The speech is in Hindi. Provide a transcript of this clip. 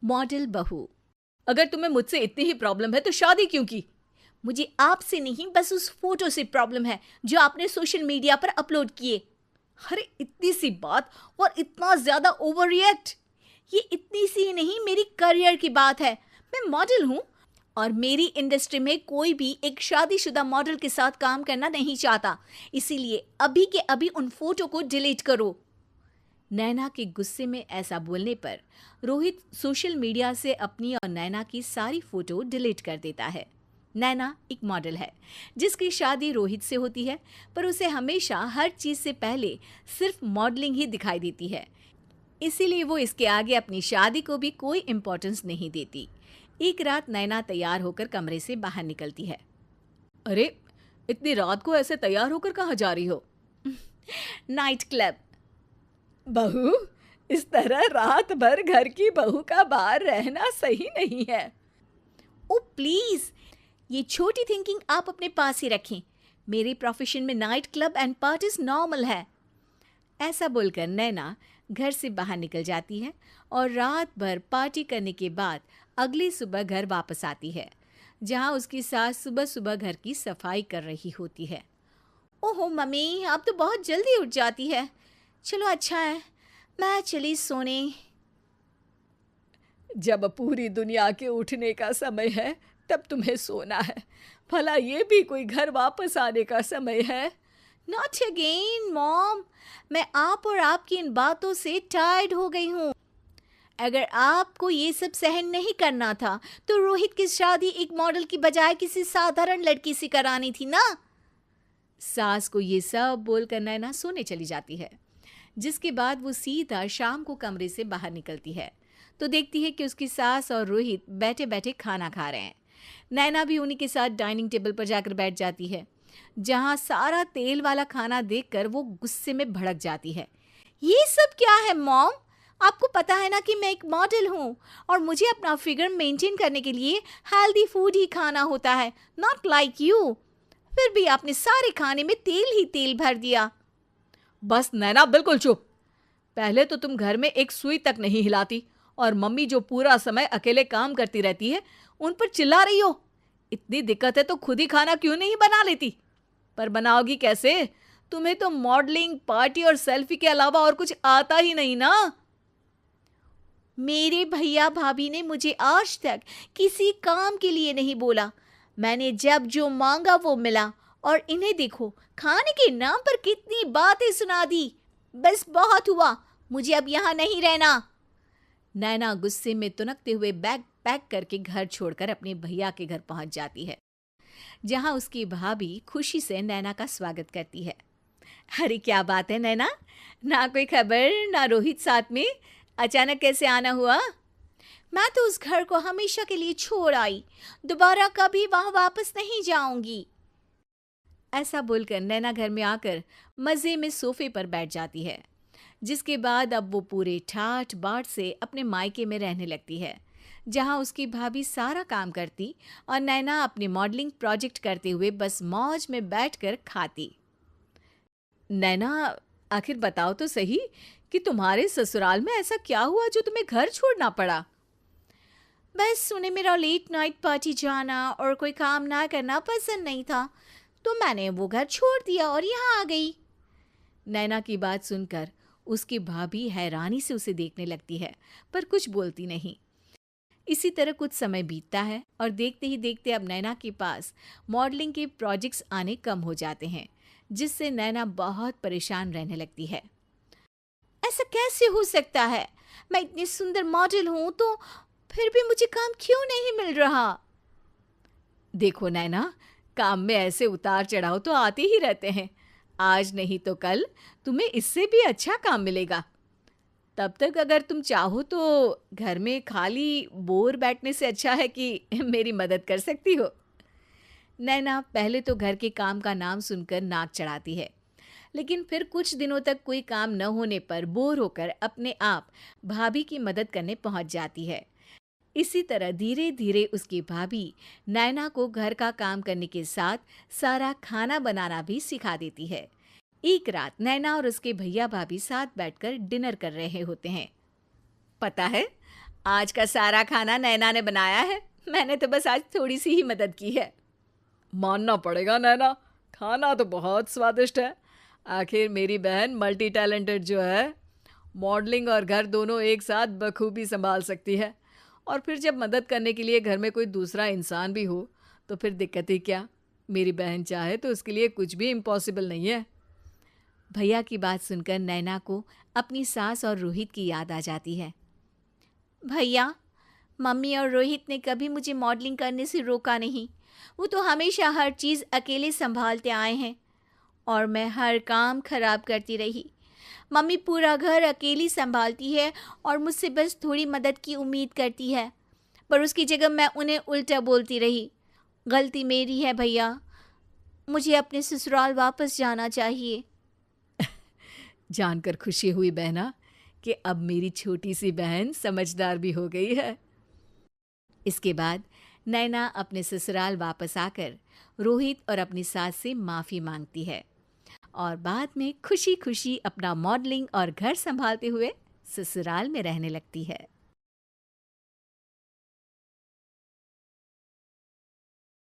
मॉडल बहू। अगर तुम्हें मुझसे इतनी ही प्रॉब्लम है तो शादी क्यों की? मुझे आपसे नहीं, बस उस फोटो से प्रॉब्लम है जो आपने सोशल मीडिया पर अपलोड किए। अरे इतनी सी बात और इतना ज्यादा ओवर रिएक्ट। ये इतनी सी ही नहीं, मेरी करियर की बात है। मैं मॉडल हूँ और मेरी इंडस्ट्री में कोई भी एक शादीशुदा मॉडल के साथ काम करना नहीं चाहता। इसीलिए अभी के अभी उन फोटो को डिलीट करो। नैना के गुस्से में ऐसा बोलने पर रोहित सोशल मीडिया से अपनी और नैना की सारी फोटो डिलीट कर देता है। नैना एक मॉडल है जिसकी शादी रोहित से होती है, पर उसे हमेशा हर चीज से पहले सिर्फ मॉडलिंग ही दिखाई देती है। इसीलिए वो इसके आगे अपनी शादी को भी कोई इम्पोर्टेंस नहीं देती। एक रात नैना तैयार होकर कमरे से बाहर निकलती है। अरे इतनी रात को ऐसे तैयार होकर कहाँ जा रही हो? Night club. बहू, इस तरह रात भर घर की बहू का बाहर रहना सही नहीं है। ओ प्लीज, ये छोटी थिंकिंग आप अपने पास ही रखें। मेरे प्रोफेशन में night club and parties normal है। ऐसा बोलकर नैना घर से बाहर निकल जाती है और रात भर पार्टी करने के बाद अगली सुबह घर वापस आती है, जहां उसकी सास सुबह सुबह घर की सफाई कर रही होती है। ओहो मम्मी, आप तो बहुत जल्दी उठ जाती है। चलो अच्छा है, मैं चली सोने। जब पूरी दुनिया के उठने का समय है तब तुम्हें सोना है। भला ये भी कोई घर वापस आने का समय है? नॉट अगेन मॉम, मैं आप और आपकी इन बातों से टायर्ड हो गई हूँ। अगर आपको ये सब सहन नहीं करना था तो रोहित की शादी एक मॉडल की बजाय किसी साधारण लड़की से करानी थी ना। सास को ये सब बोलकर नैना सोने चली जाती है, जिसके बाद वो सीधा शाम को कमरे से बाहर निकलती है तो देखती है कि उसकी सास और रोहित बैठे बैठे खाना खा रहे हैं। नैना भी उन्हीं के साथ डाइनिंग टेबल पर जाकर बैठ जाती है, जहां सारा तेल वाला खाना देखकर वो गुस्से में भड़क जाती है। ये सब क्या है मॉम? आपको पता है ना कि मैं एक मॉडल हूँ और मुझे अपना फिगर मेंटेन करने के लिए हेल्दी फूड ही खाना होता है, नॉट लाइक यू। फिर भी आपने सारे खाने में तेल ही तेल भर दिया। बस नैना, बिल्कुल चुप। पहले तो तुम घर में एक सुई तक नहीं हिलाती और मम्मी जो पूरा समय अकेले काम करती रहती है उन पर चिल्ला रही हो। इतनी दिक्कत है तो खुद ही खाना क्यों नहीं बना लेती? पर बनाओगी कैसे? तुम्हें तो मॉडलिंग, पार्टी और सेल्फी के अलावा और कुछ आता ही नहीं ना। मेरे भैया भाभी ने मुझे आज तक किसी काम के लिए नहीं बोला। मैंने जब जो मांगा वो मिला और इन्हें देखो, खाने के नाम पर कितनी बातें सुना दी। बस बहुत हुआ, मुझे अब यहाँ नहीं रहना। नैना गुस्से में तुनकते हुए बैग पैक करके घर छोड़कर अपने भैया के घर पहुंच जाती है, जहां उसकी भाभी खुशी से नैना का स्वागत करती है। अरे क्या बात है नैना, ना कोई खबर ना रोहित साथ में, अचानक कैसे आना हुआ? मैं तो उस घर को हमेशा के लिए छोड़ आई, दोबारा कभी वहां वापस नहीं जाऊंगी। ऐसा बोलकर नैना घर में आकर मजे में सोफे पर बैठ जाती है, जिसके बाद अब वो पूरे ठाठ बाट से अपने मायके में रहने लगती है, जहां उसकी भाभी सारा काम करती और नैना अपने मॉडलिंग प्रोजेक्ट करते हुए बस मौज में बैठकर खाती। नैना, आखिर बताओ तो सही कि तुम्हारे ससुराल में ऐसा क्या हुआ जो तुम्हें घर छोड़ना पड़ा? बस उन्हें मेरा लेट नाइट पार्टी जाना और कोई काम ना करना पसंद नहीं था, तो मैंने वो घर छोड़ दिया और यहाँ आ गई। नैना की बात सुनकर उसकी भाभी हैरानी से उसे देखने लगती है, पर कुछ बोलती नहीं। इसी तरह कुछ समय बीतता है और देखते ही देखते अब नैना के पास मॉडलिंग के प्रोजेक्ट्स आने कम हो जाते हैं, जिससे नैना बहुत परेशान रहने लगती है। ऐसा कैसे हो सकता है? मैं इतनी सुंदर मॉडल हूं तो फिर भी मुझे काम क्यों नहीं मिल रहा? देखो नैना, काम में ऐसे उतार चढ़ाव तो आते ही रहते हैं। आज नहीं तो कल तुम्हें इससे भी अच्छा काम मिलेगा। तब तक अगर तुम चाहो तो घर में खाली बोर बैठने से अच्छा है कि मेरी मदद कर सकती हो। नैना पहले तो घर के काम का नाम सुनकर नाक चढ़ाती है, लेकिन फिर कुछ दिनों तक कोई काम न होने पर बोर होकर अपने आप भाभी की मदद करने पहुंच जाती है। इसी तरह धीरे धीरे उसकी भाभी नैना को घर का काम करने के साथ सारा खाना बनाना भी सिखा देती है। एक रात नैना और उसके भैया भाभी साथ बैठकर डिनर कर रहे होते हैं। पता है, आज का सारा खाना नैना ने बनाया है, मैंने तो बस आज थोड़ी सी ही मदद की है। मानना पड़ेगा नैना, खाना तो बहुत स्वादिष्ट है। आखिर मेरी बहन मल्टी टैलेंटेड जो है, मॉडलिंग और घर दोनों एक साथ बखूबी संभाल सकती है। और फिर जब मदद करने के लिए घर में कोई दूसरा इंसान भी हो तो फिर दिक्कत ही क्या। मेरी बहन चाहे तो उसके लिए कुछ भी इम्पॉसिबल नहीं है। भैया की बात सुनकर नैना को अपनी सास और रोहित की याद आ जाती है। भैया, मम्मी और रोहित ने कभी मुझे मॉडलिंग करने से रोका नहीं। वो तो हमेशा हर चीज़ अकेले संभालते आए हैं और मैं हर काम खराब करती रही। मम्मी पूरा घर अकेली संभालती है और मुझसे बस थोड़ी मदद की उम्मीद करती है, पर उसकी जगह मैं उन्हें उल्टा बोलती रही। गलती मेरी है भैया, मुझे अपने ससुराल वापस जाना चाहिए। जानकर खुशी हुई बहना कि अब मेरी छोटी सी बहन समझदार भी हो गई है। इसके बाद नैना अपने ससुराल वापस आकर रोहित और अपनी सास से माफ़ी मांगती है और बाद में खुशी खुशी अपना मॉडलिंग और घर संभालते हुए ससुराल में रहने लगती है।